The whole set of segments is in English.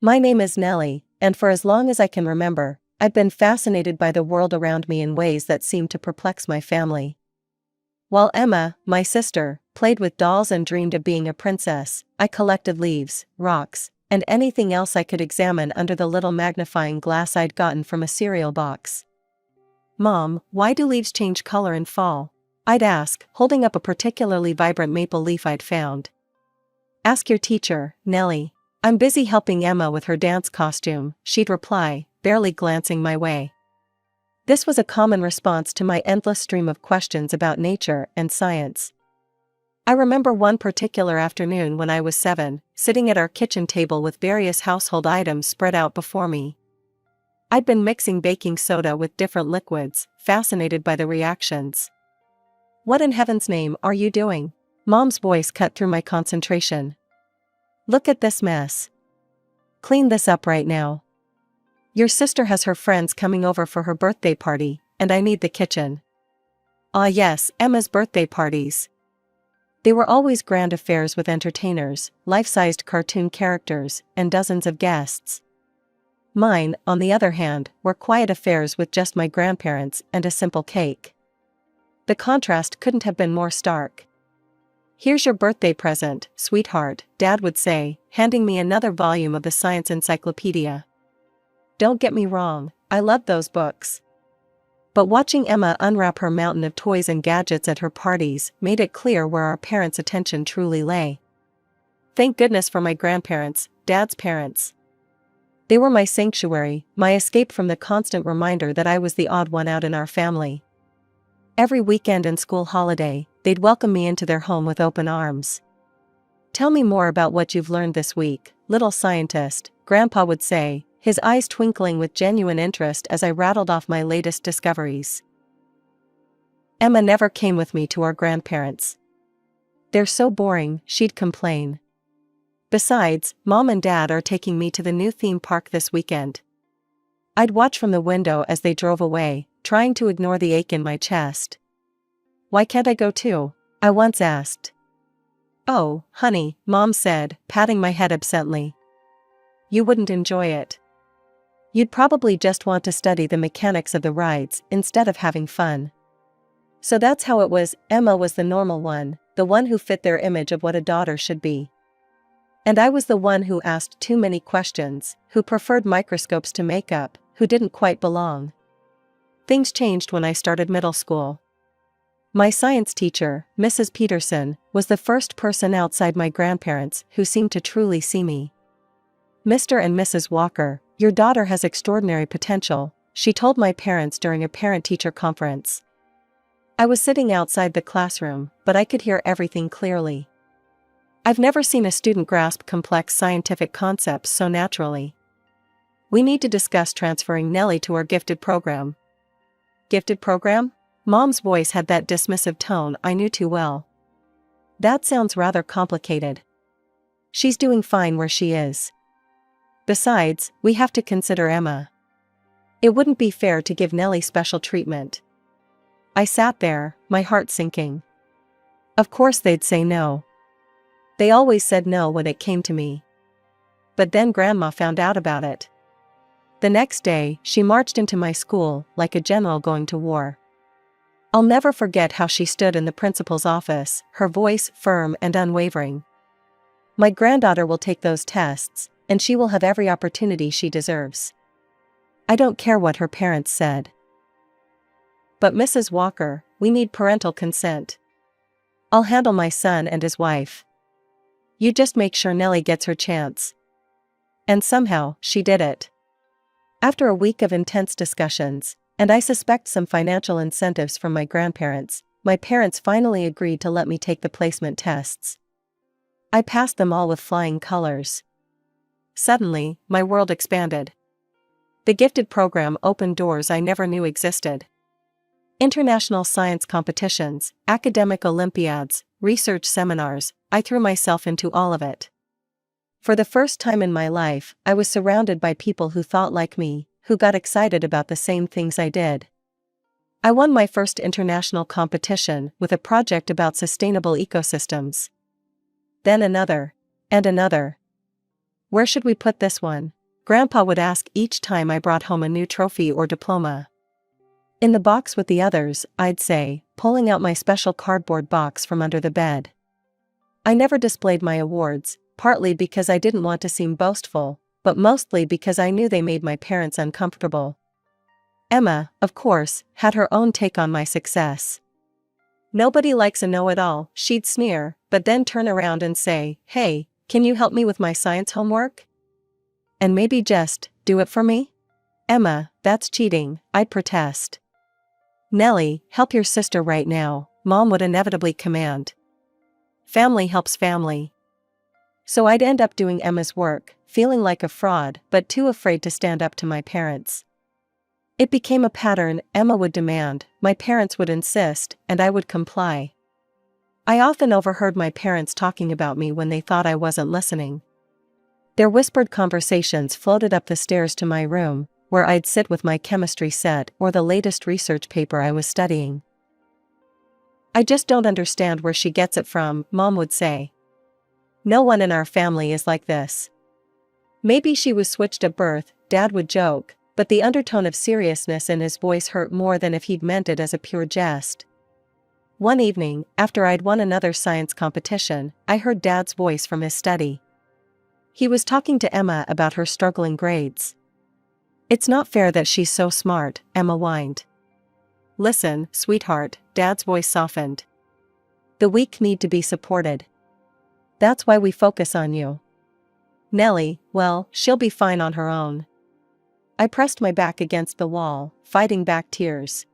My name is Nellie, and for as long as I can remember, I've been fascinated by the world around me in ways that seem to perplex my family. While Emma, my sister, played with dolls and dreamed of being a princess, I collected leaves, rocks, and anything else I could examine under the little magnifying glass I'd gotten from a cereal box. "Mom, why do leaves change color in fall?" I'd ask, holding up a particularly vibrant maple leaf I'd found. "Ask your teacher, Nellie. I'm busy helping Emma with her dance costume," she'd reply, barely glancing my way. This was a common response to my endless stream of questions about nature and science. I remember one particular afternoon when I was 7, sitting at our kitchen table with various household items spread out before me. I'd been mixing baking soda with different liquids, fascinated by the reactions. "What in heaven's name are you doing?" Mom's voice cut through my concentration. "Look at this mess. Clean this up right now. Your sister has her friends coming over for her birthday party, and I need the kitchen." Ah yes, Emma's birthday parties. They were always grand affairs with entertainers, life-sized cartoon characters, and dozens of guests. Mine, on the other hand, were quiet affairs with just my grandparents and a simple cake. The contrast couldn't have been more stark. "Here's your birthday present, sweetheart," Dad would say, handing me another volume of the science encyclopedia. Don't get me wrong, I loved those books. But watching Emma unwrap her mountain of toys and gadgets at her parties made it clear where our parents' attention truly lay. Thank goodness for my grandparents, Dad's parents. They were my sanctuary, my escape from the constant reminder that I was the odd one out in our family. Every weekend and school holiday, they'd welcome me into their home with open arms. "Tell me more about what you've learned this week, little scientist," Grandpa would say, his eyes twinkling with genuine interest as I rattled off my latest discoveries. Emma never came with me to our grandparents'. "They're so boring," she'd complain. "Besides, Mom and Dad are taking me to the new theme park this weekend." I'd watch from the window as they drove away, trying to ignore the ache in my chest. "Why can't I go too?" I once asked. "Oh, honey," Mom said, patting my head absently. "You wouldn't enjoy it. You'd probably just want to study the mechanics of the rides instead of having fun." So that's how it was. Emma was the normal one, the one who fit their image of what a daughter should be. And I was the one who asked too many questions, who preferred microscopes to makeup, who didn't quite belong. Things changed when I started middle school. My science teacher, Mrs. Peterson, was the first person outside my grandparents who seemed to truly see me. "Mr. and Mrs. Walker, your daughter has extraordinary potential," she told my parents during a parent-teacher conference. I was sitting outside the classroom, but I could hear everything clearly. I've never seen a student grasp complex scientific concepts so naturally. "We need to discuss transferring Nellie to our gifted program." "Gifted program?" Mom's voice had that dismissive tone I knew too well. "That sounds rather complicated. She's doing fine where she is. Besides, we have to consider Emma. It wouldn't be fair to give Nellie special treatment." I sat there, my heart sinking. Of course they'd say no. They always said no when it came to me. But then Grandma found out about it. The next day, she marched into my school like a general going to war. I'll never forget how she stood in the principal's office, her voice firm and unwavering. "My granddaughter will take those tests, and she will have every opportunity she deserves. I don't care what her parents said. But Mrs. Walker, we need parental consent. I'll handle my son and his wife. You just make sure Nellie gets her chance." And somehow, she did it. After a week of intense discussions, and I suspect some financial incentives from my grandparents, my parents finally agreed to let me take the placement tests. I passed them all with flying colors. Suddenly, my world expanded. The gifted program opened doors I never knew existed. International science competitions, academic Olympiads, research seminars, I threw myself into all of it. For the first time in my life, I was surrounded by people who thought like me, who got excited about the same things I did. I won my first international competition with a project about sustainable ecosystems. Then another. And another. Where should we put this one? Grandpa would ask each time I brought home a new trophy or diploma. In the box with the others, I'd say, pulling out my special cardboard box from under the bed. I never displayed my awards, partly because I didn't want to seem boastful, but mostly because I knew they made my parents uncomfortable. Emma, of course, had her own take on my success. Nobody likes a know-it-all, she'd sneer, but then turn around and say, "Hey, can you help me with my science homework? And maybe just do it for me?" "Emma, that's cheating," I'd protest. "Nellie, help your sister right now," Mom would inevitably command. Family helps family. So I'd end up doing Emma's work, feeling like a fraud but too afraid to stand up to my parents. It became a pattern. Emma would demand, my parents would insist, and I would comply. I often overheard my parents talking about me when they thought I wasn't listening. Their whispered conversations floated up the stairs to my room, where I'd sit with my chemistry set or the latest research paper I was studying. "I just don't understand where she gets it from," Mom would say. "No one in our family is like this." "Maybe she was switched at birth," Dad would joke, but the undertone of seriousness in his voice hurt more than if he'd meant it as a pure jest. One evening, after I'd won another science competition, I heard Dad's voice from his study. He was talking to Emma about her struggling grades. "It's not fair that she's so smart," Emma whined. "Listen, sweetheart," Dad's voice softened. "The weak need to be supported. That's why we focus on you. Nellie, well, she'll be fine on her own." I pressed my back against the wall, fighting back tears.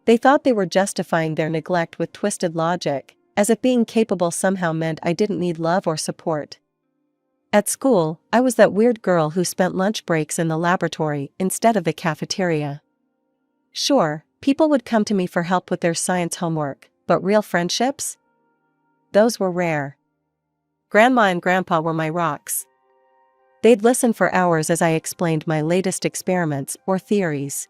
They thought they were justifying their neglect with twisted logic, as if being capable somehow meant I didn't need love or support. At school, I was that weird girl who spent lunch breaks in the laboratory instead of the cafeteria. Sure, people would come to me for help with their science homework, but real friendships? Those were rare. Grandma and Grandpa were my rocks. They'd listen for hours as I explained my latest experiments or theories.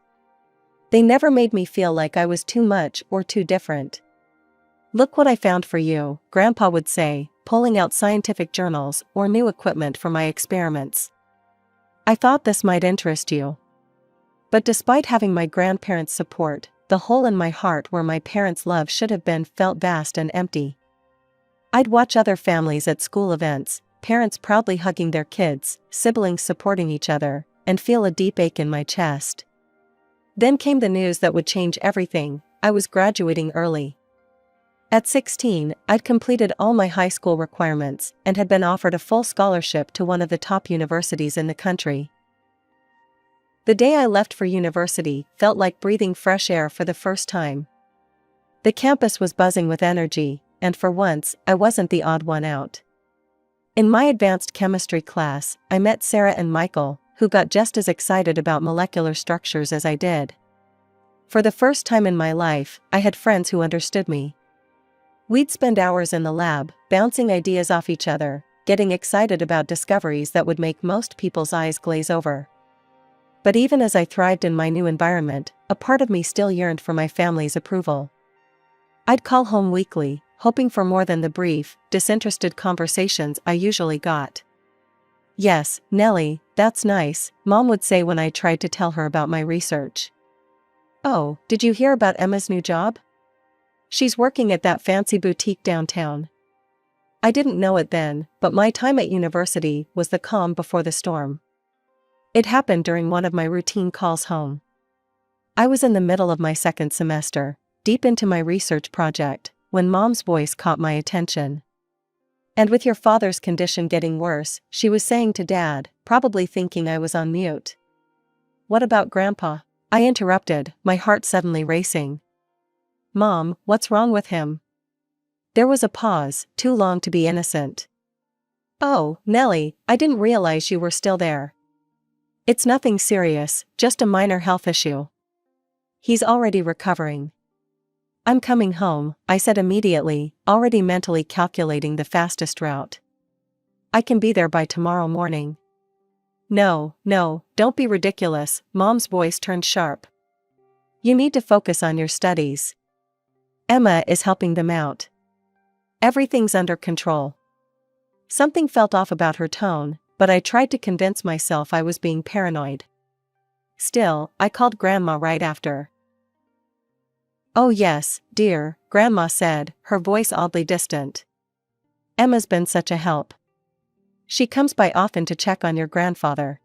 They never made me feel like I was too much or too different. "Look what I found for you," Grandpa would say, pulling out scientific journals or new equipment for my experiments. "I thought this might interest you." But despite having my grandparents' support, the hole in my heart where my parents' love should have been felt vast and empty. I'd watch other families at school events, parents proudly hugging their kids, siblings supporting each other, and feel a deep ache in my chest. Then came the news that would change everything. I was graduating early. At 16, I'd completed all my high school requirements and had been offered a full scholarship to one of the top universities in the country. The day I left for university felt like breathing fresh air for the first time. The campus was buzzing with energy, and for once, I wasn't the odd one out. In my advanced chemistry class, I met Sarah and Michael, who got just as excited about molecular structures as I did. For the first time in my life, I had friends who understood me. We'd spend hours in the lab, bouncing ideas off each other, getting excited about discoveries that would make most people's eyes glaze over. But even as I thrived in my new environment, a part of me still yearned for my family's approval. I'd call home weekly, hoping for more than the brief, disinterested conversations I usually got. "Yes, Nellie, that's nice," Mom would say when I tried to tell her about my research. "Oh, did you hear about Emma's new job? She's working at that fancy boutique downtown." I didn't know it then, but my time at university was the calm before the storm. It happened during one of my routine calls home. I was in the middle of my second semester, deep into my research project, when Mom's voice caught my attention. "And with your father's condition getting worse," she was saying to Dad, probably thinking I was on mute. "What about Grandpa?" I interrupted, my heart suddenly racing. "Mom, what's wrong with him?" There was a pause, too long to be innocent. "Oh, Nellie, I didn't realize you were still there. It's nothing serious, just a minor health issue. He's already recovering." "I'm coming home," I said immediately, already mentally calculating the fastest route. "I can be there by tomorrow morning." No, don't be ridiculous," Mom's voice turned sharp. "You need to focus on your studies. Emma is helping them out. Everything's under control." Something felt off about her tone, but I tried to convince myself I was being paranoid. Still, I called Grandma right after. "Oh yes, dear," Grandma said, her voice oddly distant. "Emma's been such a help. She comes by often to check on your grandfather."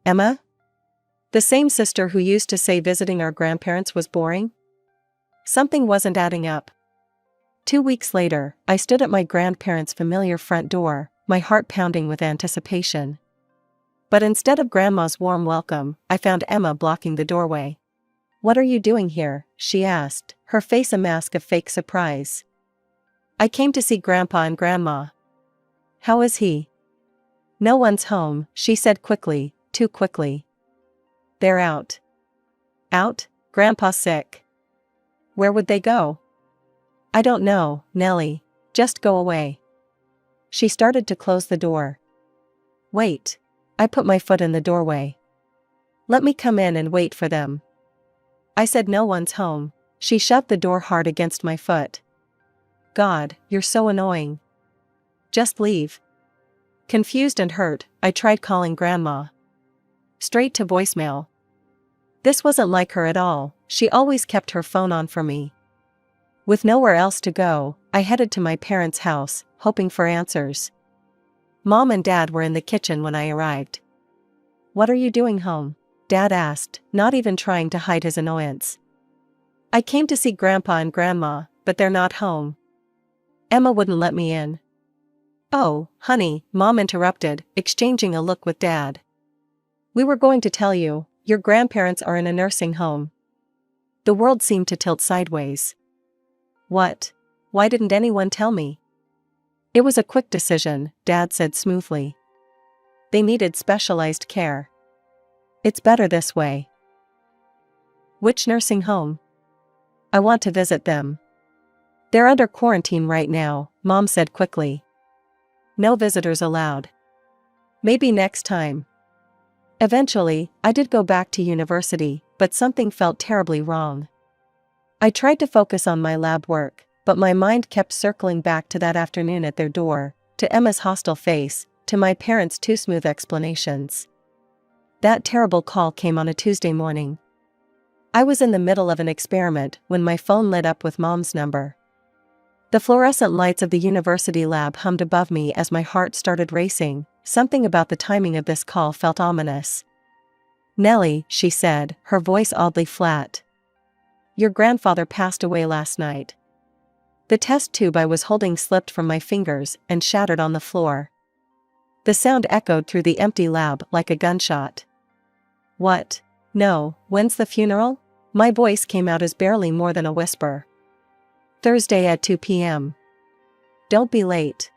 "Emma? The same sister who used to say visiting our grandparents was boring?" Something wasn't adding up. 2 weeks later, I stood at my grandparents' familiar front door, my heart pounding with anticipation. But instead of Grandma's warm welcome, I found Emma blocking the doorway. "What are you doing here?" she asked, her face a mask of fake surprise. "I came to see Grandpa and Grandma." "How is he?" "No one's home," she said quickly, too quickly. "They're out." "Out? Grandpa's sick." "Where would they go?" "I don't know, Nellie. Just go away." She started to close the door. "Wait." I put my foot in the doorway. "Let me come in and wait for them." I said no one's home. She shoved the door hard against my foot. "God, you're so annoying. Just leave." Confused and hurt, I tried calling Grandma. Straight to voicemail. This wasn't like her at all, she always kept her phone on for me. With nowhere else to go, I headed to my parents' house, hoping for answers. Mom and Dad were in the kitchen when I arrived. "What are you doing home?" Dad asked, not even trying to hide his annoyance. "I came to see Grandpa and Grandma, but they're not home. Emma wouldn't let me in." "Oh, honey," Mom interrupted, exchanging a look with Dad. "We were going to tell you, your grandparents are in a nursing home." The world seemed to tilt sideways. "What? Why didn't anyone tell me?" "It was a quick decision," Dad said smoothly. "They needed specialized care. It's better this way." "Which nursing home?" "I want to visit them." "They're under quarantine right now," Mom said quickly. "No visitors allowed." "Maybe next time." Eventually, I did go back to university, but something felt terribly wrong. I tried to focus on my lab work, but my mind kept circling back to that afternoon at their door, to Emma's hostile face, to my parents' too smooth explanations. That terrible call came on a Tuesday morning. I was in the middle of an experiment when my phone lit up with Mom's number. The fluorescent lights of the university lab hummed above me as my heart started racing. Something about the timing of this call felt ominous. "Nellie," she said, her voice oddly flat. "Your grandfather passed away last night." The test tube I was holding slipped from my fingers and shattered on the floor. The sound echoed through the empty lab like a gunshot. "What? No, when's the funeral?" My voice came out as barely more than a whisper. "Thursday at 2 p.m. Don't be late."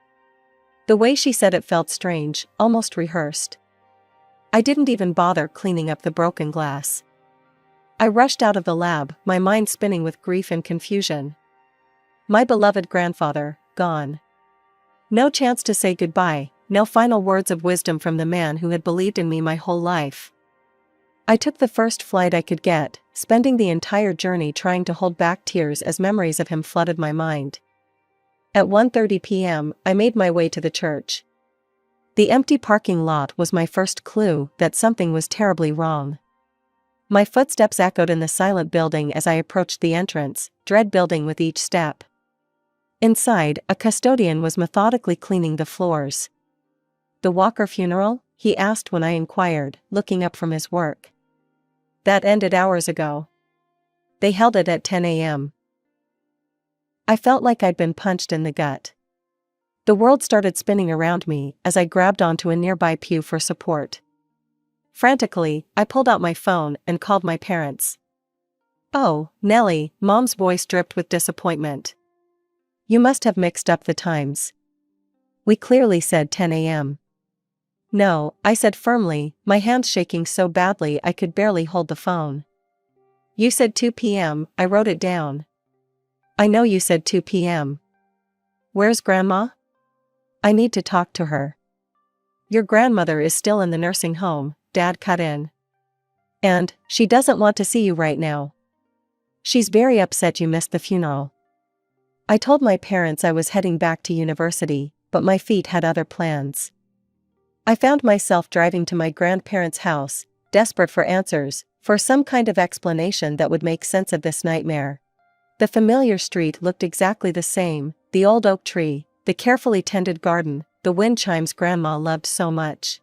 The way she said it felt strange, almost rehearsed. I didn't even bother cleaning up the broken glass. I rushed out of the lab, my mind spinning with grief and confusion. My beloved grandfather, gone. No chance to say goodbye, no final words of wisdom from the man who had believed in me my whole life. I took the first flight I could get, spending the entire journey trying to hold back tears as memories of him flooded my mind. At 1:30 p.m., I made my way to the church. The empty parking lot was my first clue that something was terribly wrong. My footsteps echoed in the silent building as I approached the entrance, dread building with each step. Inside, a custodian was methodically cleaning the floors. "The Walker funeral?" he asked when I inquired, looking up from his work. "That ended hours ago. They held it at 10 a.m. I felt like I'd been punched in the gut. The world started spinning around me as I grabbed onto a nearby pew for support. Frantically, I pulled out my phone and called my parents. "Oh, Nellie," Mom's voice dripped with disappointment. "You must have mixed up the times. We clearly said 10 a.m. "No," I said firmly, my hands shaking so badly I could barely hold the phone. "You said 2 p.m., I wrote it down." "I know you said 2 p.m. Where's Grandma?" "I need to talk to her." "Your grandmother is still in the nursing home," Dad cut in. "And, she doesn't want to see you right now. She's very upset you missed the funeral." I told my parents I was heading back to university, but my feet had other plans. I found myself driving to my grandparents' house, desperate for answers, for some kind of explanation that would make sense of this nightmare. The familiar street looked exactly the same, the old oak tree, the carefully tended garden, the wind chimes Grandma loved so much.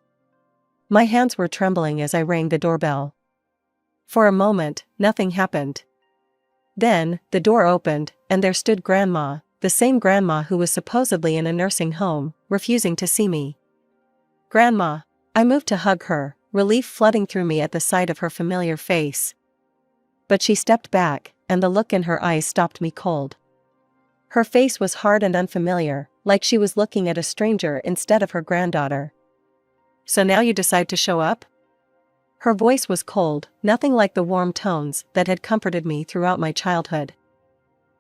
My hands were trembling as I rang the doorbell. For a moment, nothing happened. Then, the door opened, and there stood Grandma, the same Grandma who was supposedly in a nursing home, refusing to see me. Grandma! I moved to hug her, relief flooding through me at the sight of her familiar face. But she stepped back, and the look in her eyes stopped me cold. Her face was hard and unfamiliar, like she was looking at a stranger instead of her granddaughter. "So now you decide to show up?" Her voice was cold, nothing like the warm tones that had comforted me throughout my childhood.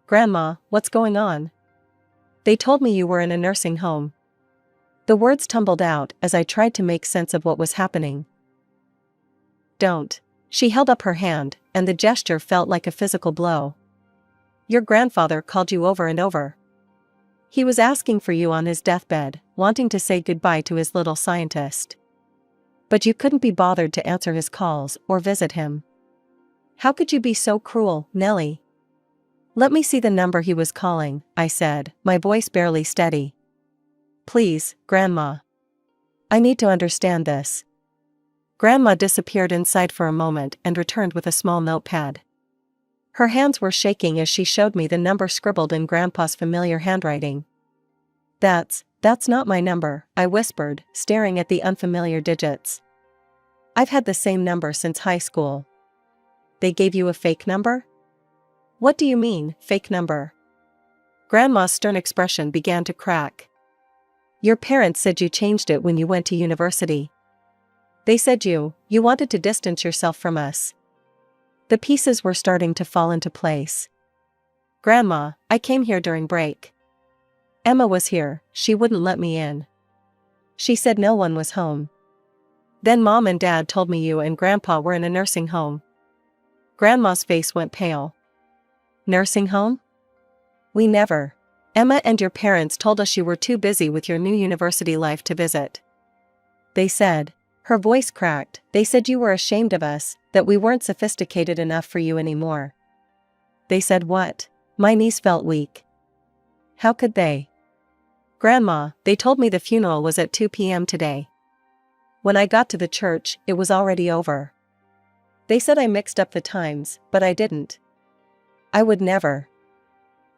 "Grandma, what's going on? They told me you were in a nursing home." The words tumbled out as I tried to make sense of what was happening. "Don't." She held up her hand, and the gesture felt like a physical blow. "Your grandfather called you over and over. He was asking for you on his deathbed, wanting to say goodbye to his little scientist. But you couldn't be bothered to answer his calls or visit him. How could you be so cruel, Nellie?" "Let me see the number he was calling," I said, my voice barely steady. "Please, Grandma. I need to understand this." Grandma disappeared inside for a moment and returned with a small notepad. Her hands were shaking as she showed me the number scribbled in Grandpa's familiar handwriting. That's not my number," I whispered, staring at the unfamiliar digits. "I've had the same number since high school." "They gave you a fake number?" "What do you mean, fake number?" Grandma's stern expression began to crack. "Your parents said you changed it when you went to university. They said you wanted to distance yourself from us." The pieces were starting to fall into place. "Grandma, I came here during break. Emma was here, she wouldn't let me in. She said no one was home. Then Mom and Dad told me you and Grandpa were in a nursing home." Grandma's face went pale. "Nursing home? We never. Emma and your parents told us you were too busy with your new university life to visit. They said," her voice cracked, "they said you were ashamed of us, that we weren't sophisticated enough for you anymore." "They said what?" My knees felt weak. "How could they?" "Grandma, they told me the funeral was at 2 p.m. today. When I got to the church, it was already over. They said I mixed up the times, but I didn't. I would never."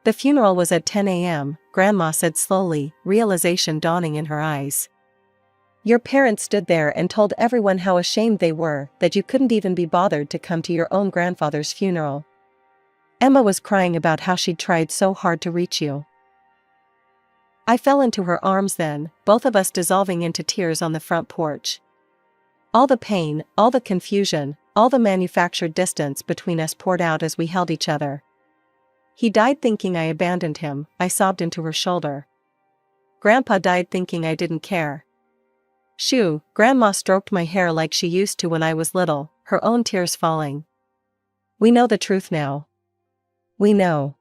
"The funeral was at 10 a.m., Grandma said slowly, realization dawning in her eyes. "Your parents stood there and told everyone how ashamed they were that you couldn't even be bothered to come to your own grandfather's funeral. Emma was crying about how she'd tried so hard to reach you." I fell into her arms then, both of us dissolving into tears on the front porch. All the pain, all the confusion, all the manufactured distance between us poured out as we held each other. "He died thinking I abandoned him," I sobbed into her shoulder. "Grandpa died thinking I didn't care." "Shoo," Grandma stroked my hair like she used to when I was little, her own tears falling. "We know the truth now. We know."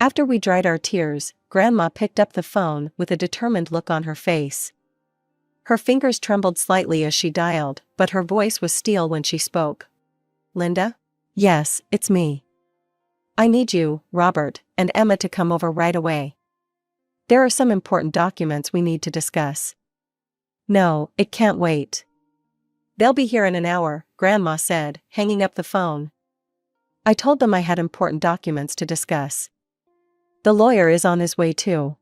After we dried our tears, Grandma picked up the phone with a determined look on her face. Her fingers trembled slightly as she dialed, but her voice was steel when she spoke. "Linda? Yes, it's me. I need you, Robert, and Emma to come over right away. There are some important documents we need to discuss." "No, it can't wait." "They'll be here in an hour," Grandma said, hanging up the phone. I told them I had important documents to discuss. "The lawyer is on his way too."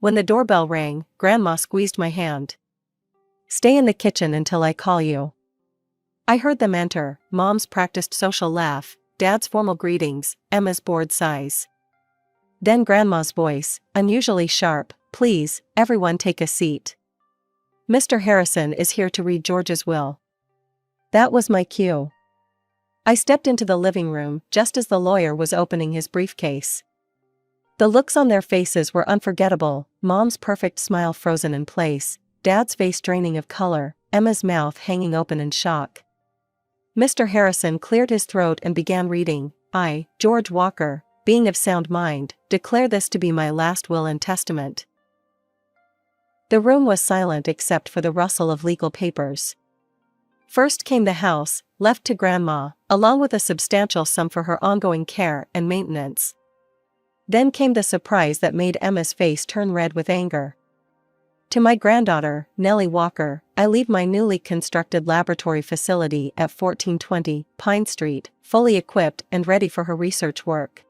When the doorbell rang, Grandma squeezed my hand. "Stay in the kitchen until I call you." I heard them enter, Mom's practiced social laugh, Dad's formal greetings, Emma's bored sighs. Then Grandma's voice, unusually sharp, "Please, everyone take a seat. Mr. Harrison is here to read George's will." That was my cue. I stepped into the living room just as the lawyer was opening his briefcase. The looks on their faces were unforgettable, Mom's perfect smile frozen in place, Dad's face draining of color, Emma's mouth hanging open in shock. Mr. Harrison cleared his throat and began reading. "I, George Walker, being of sound mind, declare this to be my last will and testament." The room was silent except for the rustle of legal papers. First came the house, left to Grandma, along with a substantial sum for her ongoing care and maintenance. Then came the surprise that made Emma's face turn red with anger. To my granddaughter, Nellie Walker, I leave my newly constructed laboratory facility at 1420 Pine Street, fully equipped and ready for her research work.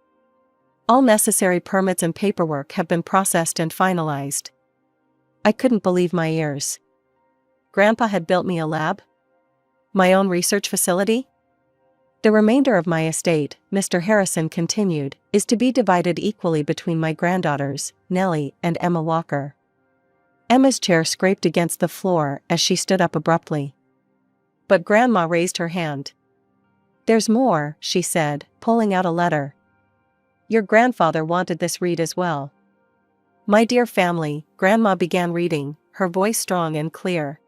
All necessary permits and paperwork have been processed and finalized. I couldn't believe my ears. Grandpa had built me a lab? My own research facility? The remainder of my estate, Mr. Harrison continued, is to be divided equally between my granddaughters, Nellie and Emma Walker. Emma's chair scraped against the floor as she stood up abruptly. But Grandma raised her hand. There's more, she said, pulling out a letter. Your grandfather wanted this read as well. My dear family, Grandma began reading, her voice strong and clear.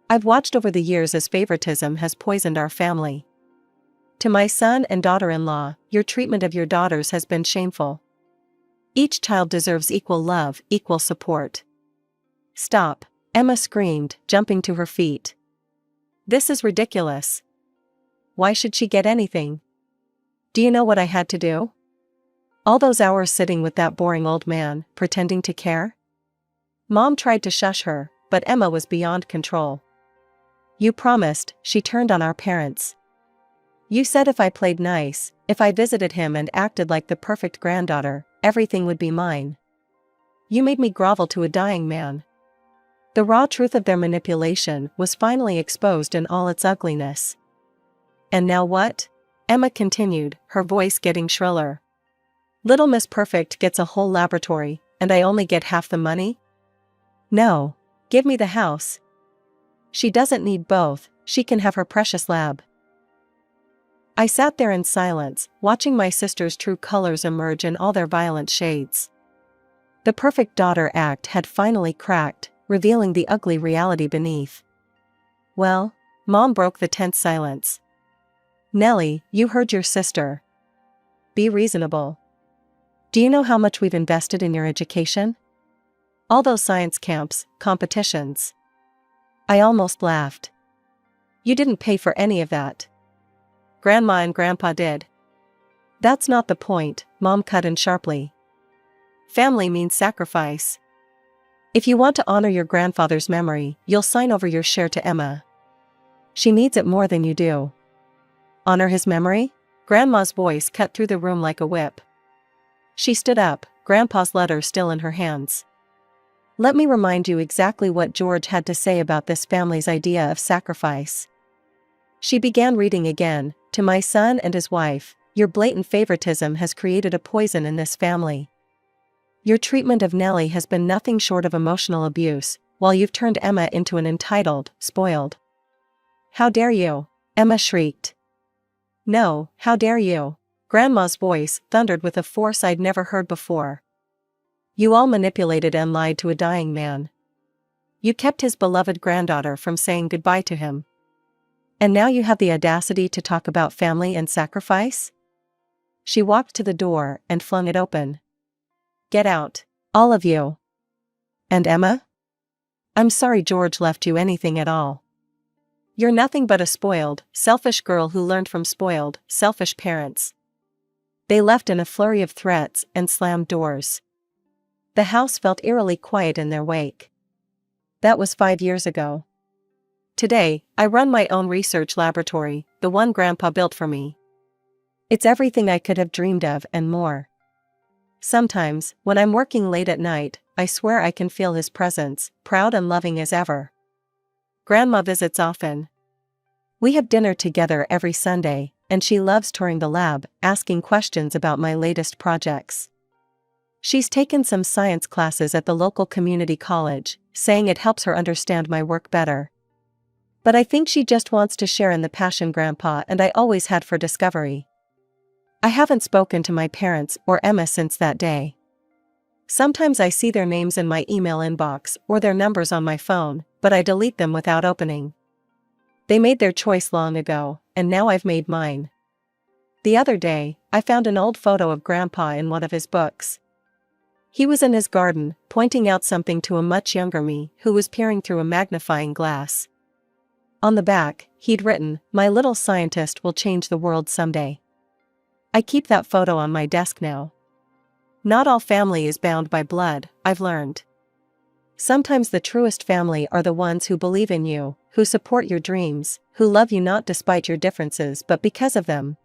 I've watched over the years as favoritism has poisoned our family. To my son and daughter-in-law, your treatment of your daughters has been shameful. Each child deserves equal love, equal support. Stop, Emma screamed, jumping to her feet. This is ridiculous. Why should she get anything? Do you know what I had to do? All those hours sitting with that boring old man, pretending to care? Mom tried to shush her, but Emma was beyond control. You promised, she turned on our parents. You said if I played nice, if I visited him and acted like the perfect granddaughter, everything would be mine. You made me grovel to a dying man. The raw truth of their manipulation was finally exposed in all its ugliness. And now what? Emma continued, her voice getting shriller. Little Miss Perfect gets a whole laboratory, and I only get half the money? No. Give me the house. She doesn't need both, she can have her precious lab. I sat there in silence, watching my sister's true colors emerge in all their violent shades. The perfect daughter act had finally cracked, revealing the ugly reality beneath. Well, Mom broke the tense silence. Nellie, you heard your sister. Be reasonable. Do you know how much we've invested in your education? All those science camps, competitions. I almost laughed. You didn't pay for any of that. Grandma and Grandpa did. That's not the point, Mom cut in sharply. Family means sacrifice. If you want to honor your grandfather's memory, you'll sign over your share to Emma. She needs it more than you do. Honor his memory? Grandma's voice cut through the room like a whip. She stood up, Grandpa's letter still in her hands. Let me remind you exactly what George had to say about this family's idea of sacrifice. She began reading again. To my son and his wife, your blatant favoritism has created a poison in this family. Your treatment of Nellie has been nothing short of emotional abuse, while you've turned Emma into an entitled, spoiled. How dare you? Emma shrieked. No, how dare you? Grandma's voice thundered with a force I'd never heard before. You all manipulated and lied to a dying man. You kept his beloved granddaughter from saying goodbye to him. And now you have the audacity to talk about family and sacrifice? She walked to the door and flung it open. Get out, all of you. And Emma? I'm sorry George left you anything at all. You're nothing but a spoiled, selfish girl who learned from spoiled, selfish parents. They left in a flurry of threats and slammed doors. The house felt eerily quiet in their wake. That was 5 years ago. Today, I run my own research laboratory, the one Grandpa built for me. It's everything I could have dreamed of and more. Sometimes, when I'm working late at night, I swear I can feel his presence, proud and loving as ever. Grandma visits often. We have dinner together every Sunday, and she loves touring the lab, asking questions about my latest projects. She's taken some science classes at the local community college, saying it helps her understand my work better. But I think she just wants to share in the passion Grandpa and I always had for discovery. I haven't spoken to my parents or Emma since that day. Sometimes I see their names in my email inbox or their numbers on my phone, but I delete them without opening. They made their choice long ago, and now I've made mine. The other day, I found an old photo of Grandpa in one of his books. He was in his garden, pointing out something to a much younger me who was peering through a magnifying glass. On the back, he'd written, "My little scientist will change the world someday." I keep that photo on my desk now. Not all family is bound by blood, I've learned. Sometimes the truest family are the ones who believe in you, who support your dreams, who love you not despite your differences but because of them,